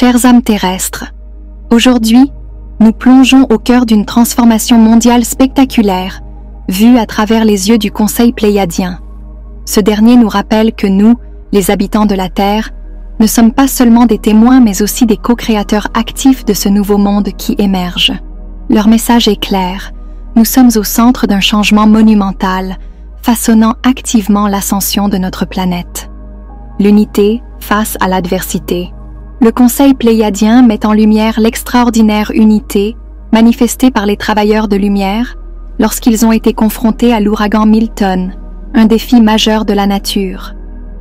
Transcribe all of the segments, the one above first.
Chères âmes terrestres, aujourd'hui, nous plongeons au cœur d'une transformation mondiale spectaculaire, vue à travers les yeux du Conseil pléiadien. Ce dernier nous rappelle que nous, les habitants de la Terre, ne sommes pas seulement des témoins mais aussi des co-créateurs actifs de ce nouveau monde qui émerge. Leur message est clair, nous sommes au centre d'un changement monumental, façonnant activement l'ascension de notre planète. L'unité face à l'adversité. Le Conseil pléiadien met en lumière l'extraordinaire unité manifestée par les travailleurs de lumière lorsqu'ils ont été confrontés à l'ouragan Milton, un défi majeur de la nature.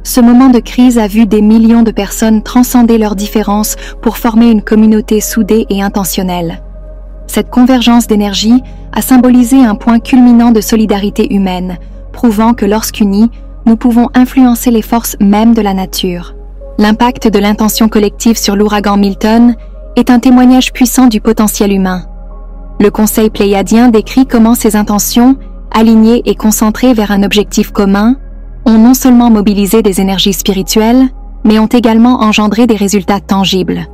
Ce moment de crise a vu des millions de personnes transcender leurs différences pour former une communauté soudée et intentionnelle. Cette convergence d'énergie a symbolisé un point culminant de solidarité humaine, prouvant que lorsqu'unis, nous pouvons influencer les forces mêmes de la nature. L'impact de l'intention collective sur l'ouragan Milton est un témoignage puissant du potentiel humain. Le Conseil pléiadien décrit comment ces intentions, alignées et concentrées vers un objectif commun, ont non seulement mobilisé des énergies spirituelles, mais ont également engendré des résultats tangibles.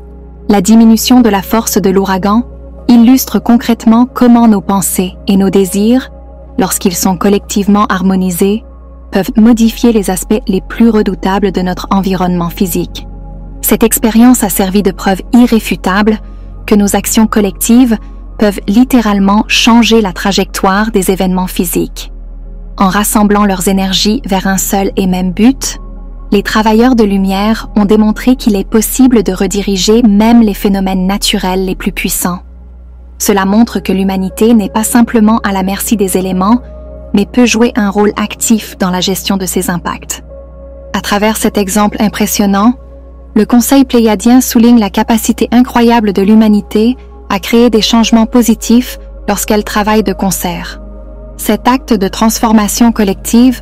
La diminution de la force de l'ouragan illustre concrètement comment nos pensées et nos désirs, lorsqu'ils sont collectivement harmonisés, peuvent modifier les aspects les plus redoutables de notre environnement physique. Cette expérience a servi de preuve irréfutable que nos actions collectives peuvent littéralement changer la trajectoire des événements physiques. En rassemblant leurs énergies vers un seul et même but, les travailleurs de lumière ont démontré qu'il est possible de rediriger même les phénomènes naturels les plus puissants. Cela montre que l'humanité n'est pas simplement à la merci des éléments, mais peut jouer un rôle actif dans la gestion de ses impacts. À travers cet exemple impressionnant, le Conseil pléiadien souligne la capacité incroyable de l'humanité à créer des changements positifs lorsqu'elle travaille de concert. Cet acte de transformation collective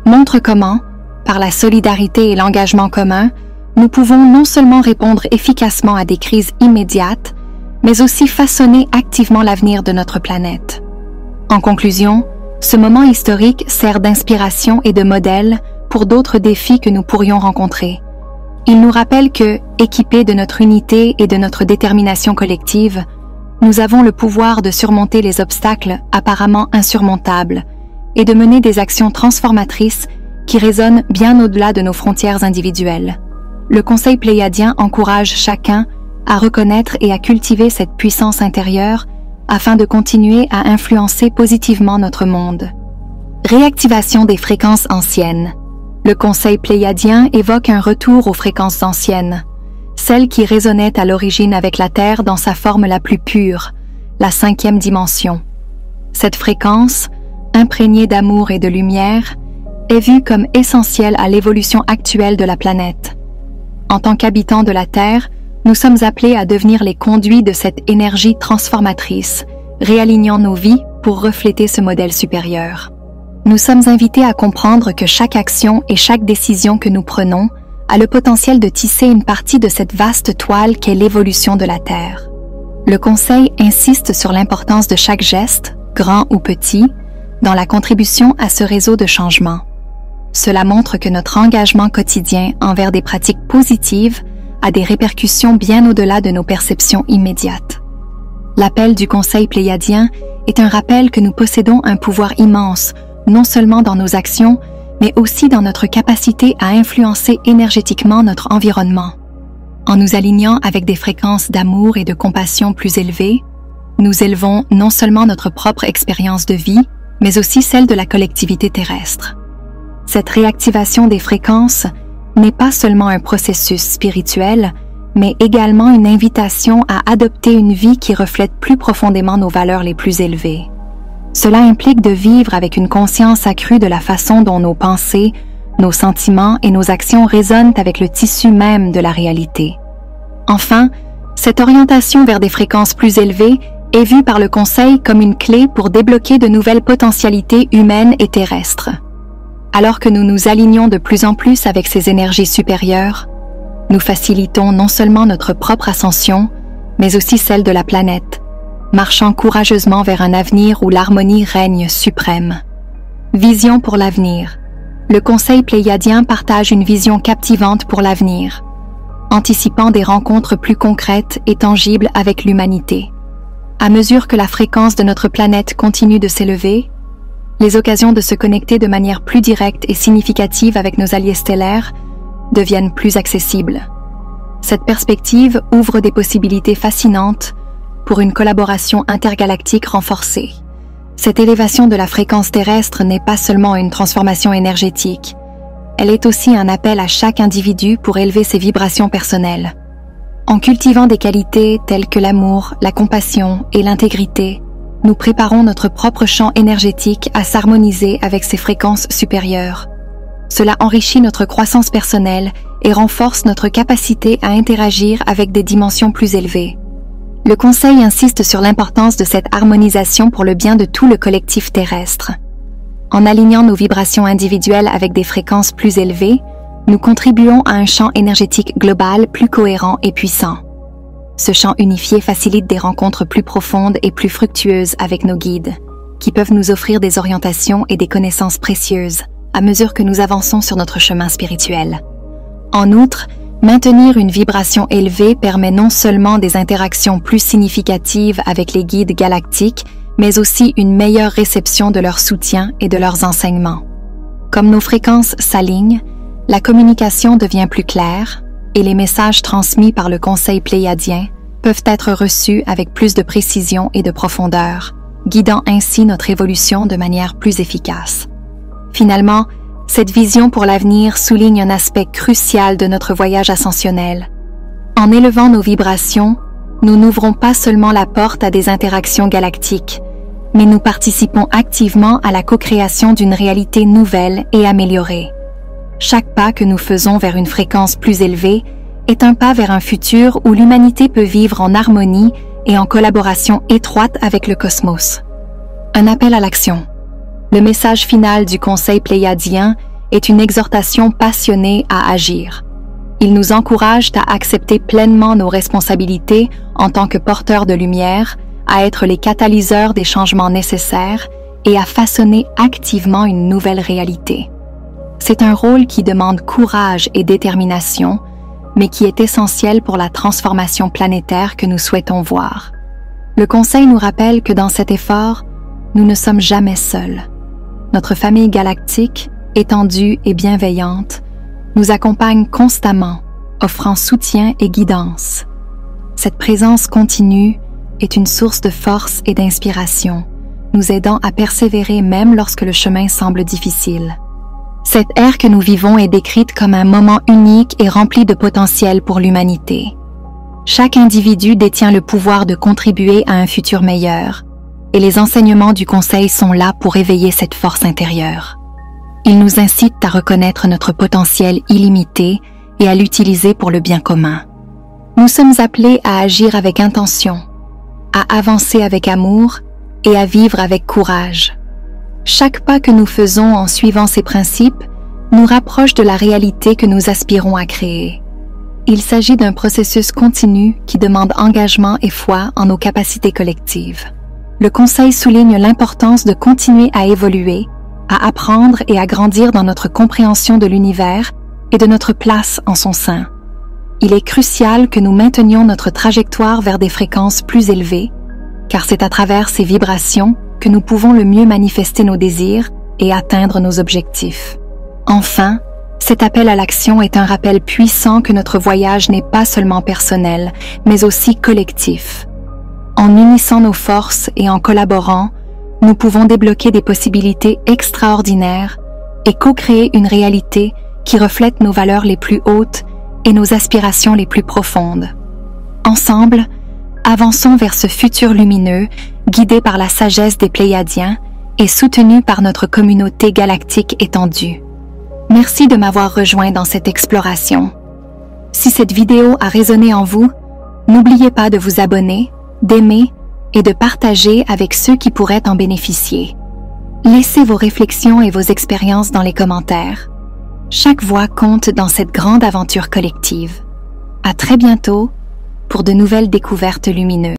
montre comment, par la solidarité et l'engagement commun, nous pouvons non seulement répondre efficacement à des crises immédiates, mais aussi façonner activement l'avenir de notre planète. En conclusion, ce moment historique sert d'inspiration et de modèle pour d'autres défis que nous pourrions rencontrer. Il nous rappelle que, équipés de notre unité et de notre détermination collective, nous avons le pouvoir de surmonter les obstacles apparemment insurmontables et de mener des actions transformatrices qui résonnent bien au-delà de nos frontières individuelles. Le Conseil pléiadien encourage chacun à reconnaître et à cultiver cette puissance intérieure afin de continuer à influencer positivement notre monde. Réactivation des fréquences anciennes. Le Conseil pléiadien évoque un retour aux fréquences anciennes, celles qui résonnaient à l'origine avec la Terre dans sa forme la plus pure, la 5e dimension. Cette fréquence, imprégnée d'amour et de lumière, est vue comme essentielle à l'évolution actuelle de la planète. En tant qu'habitants de la Terre, nous sommes appelés à devenir les conduits de cette énergie transformatrice, réalignant nos vies pour refléter ce modèle supérieur. Nous sommes invités à comprendre que chaque action et chaque décision que nous prenons a le potentiel de tisser une partie de cette vaste toile qu'est l'évolution de la Terre. Le Conseil insiste sur l'importance de chaque geste, grand ou petit, dans la contribution à ce réseau de changement. Cela montre que notre engagement quotidien envers des pratiques positives a des répercussions bien au-delà de nos perceptions immédiates. L'appel du Conseil pléiadien est un rappel que nous possédons un pouvoir immense, non seulement dans nos actions, mais aussi dans notre capacité à influencer énergétiquement notre environnement. En nous alignant avec des fréquences d'amour et de compassion plus élevées, nous élevons non seulement notre propre expérience de vie, mais aussi celle de la collectivité terrestre. Cette réactivation des fréquences n'est pas seulement un processus spirituel, mais également une invitation à adopter une vie qui reflète plus profondément nos valeurs les plus élevées. Cela implique de vivre avec une conscience accrue de la façon dont nos pensées, nos sentiments et nos actions résonnent avec le tissu même de la réalité. Enfin, cette orientation vers des fréquences plus élevées est vue par le Conseil comme une clé pour débloquer de nouvelles potentialités humaines et terrestres. Alors que nous nous alignons de plus en plus avec ces énergies supérieures, nous facilitons non seulement notre propre ascension, mais aussi celle de la planète, marchant courageusement vers un avenir où l'harmonie règne suprême. Vision pour l'avenir. Le Conseil pléiadien partage une vision captivante pour l'avenir. anticipant des rencontres plus concrètes et tangibles avec l'humanité. À mesure que la fréquence de notre planète continue de s'élever, les occasions de se connecter de manière plus directe et significative avec nos alliés stellaires deviennent plus accessibles. Cette perspective ouvre des possibilités fascinantes pour une collaboration intergalactique renforcée. Cette élévation de la fréquence terrestre n'est pas seulement une transformation énergétique, elle est aussi un appel à chaque individu pour élever ses vibrations personnelles. En cultivant des qualités telles que l'amour, la compassion et l'intégrité, nous préparons notre propre champ énergétique à s'harmoniser avec ces fréquences supérieures. Cela enrichit notre croissance personnelle et renforce notre capacité à interagir avec des dimensions plus élevées. Le Conseil insiste sur l'importance de cette harmonisation pour le bien de tout le collectif terrestre. En alignant nos vibrations individuelles avec des fréquences plus élevées, nous contribuons à un champ énergétique global plus cohérent et puissant. Ce champ unifié facilite des rencontres plus profondes et plus fructueuses avec nos guides, qui peuvent nous offrir des orientations et des connaissances précieuses à mesure que nous avançons sur notre chemin spirituel. En outre, maintenir une vibration élevée permet non seulement des interactions plus significatives avec les guides galactiques, mais aussi une meilleure réception de leur soutien et de leurs enseignements. Comme nos fréquences s'alignent, la communication devient plus claire et les messages transmis par le Conseil pléiadien peuvent être reçus avec plus de précision et de profondeur, guidant ainsi notre évolution de manière plus efficace. Finalement, cette vision pour l'avenir souligne un aspect crucial de notre voyage ascensionnel. En élevant nos vibrations, nous n'ouvrons pas seulement la porte à des interactions galactiques, mais nous participons activement à la co-création d'une réalité nouvelle et améliorée. Chaque pas que nous faisons vers une fréquence plus élevée est un pas vers un futur où l'humanité peut vivre en harmonie et en collaboration étroite avec le cosmos. Un appel à l'action. Le message final du Conseil pléiadien est une exhortation passionnée à agir. Il nous encourage à accepter pleinement nos responsabilités en tant que porteurs de lumière, à être les catalyseurs des changements nécessaires et à façonner activement une nouvelle réalité. C'est un rôle qui demande courage et détermination, mais qui est essentiel pour la transformation planétaire que nous souhaitons voir. Le Conseil nous rappelle que dans cet effort, nous ne sommes jamais seuls. Notre famille galactique, étendue et bienveillante, nous accompagne constamment, offrant soutien et guidance. Cette présence continue est une source de force et d'inspiration, nous aidant à persévérer même lorsque le chemin semble difficile. Cette ère que nous vivons est décrite comme un moment unique et rempli de potentiel pour l'humanité. Chaque individu détient le pouvoir de contribuer à un futur meilleur, et les enseignements du Conseil sont là pour éveiller cette force intérieure. Ils nous incitent à reconnaître notre potentiel illimité et à l'utiliser pour le bien commun. Nous sommes appelés à agir avec intention, à avancer avec amour et à vivre avec courage. Chaque pas que nous faisons en suivant ces principes nous rapproche de la réalité que nous aspirons à créer. Il s'agit d'un processus continu qui demande engagement et foi en nos capacités collectives. Le Conseil souligne l'importance de continuer à évoluer, à apprendre et à grandir dans notre compréhension de l'univers et de notre place en son sein. Il est crucial que nous maintenions notre trajectoire vers des fréquences plus élevées, car c'est à travers ces vibrations que nous pouvons le mieux manifester nos désirs et atteindre nos objectifs. Enfin, cet appel à l'action est un rappel puissant que notre voyage n'est pas seulement personnel, mais aussi collectif. En unissant nos forces et en collaborant, nous pouvons débloquer des possibilités extraordinaires et co-créer une réalité qui reflète nos valeurs les plus hautes et nos aspirations les plus profondes. Ensemble, avançons vers ce futur lumineux, guidé par la sagesse des Pléiadiens et soutenu par notre communauté galactique étendue. Merci de m'avoir rejoint dans cette exploration. Si cette vidéo a résonné en vous, n'oubliez pas de vous abonner, d'aimer et de partager avec ceux qui pourraient en bénéficier. Laissez vos réflexions et vos expériences dans les commentaires. Chaque voix compte dans cette grande aventure collective. À très bientôt pour de nouvelles découvertes lumineuses.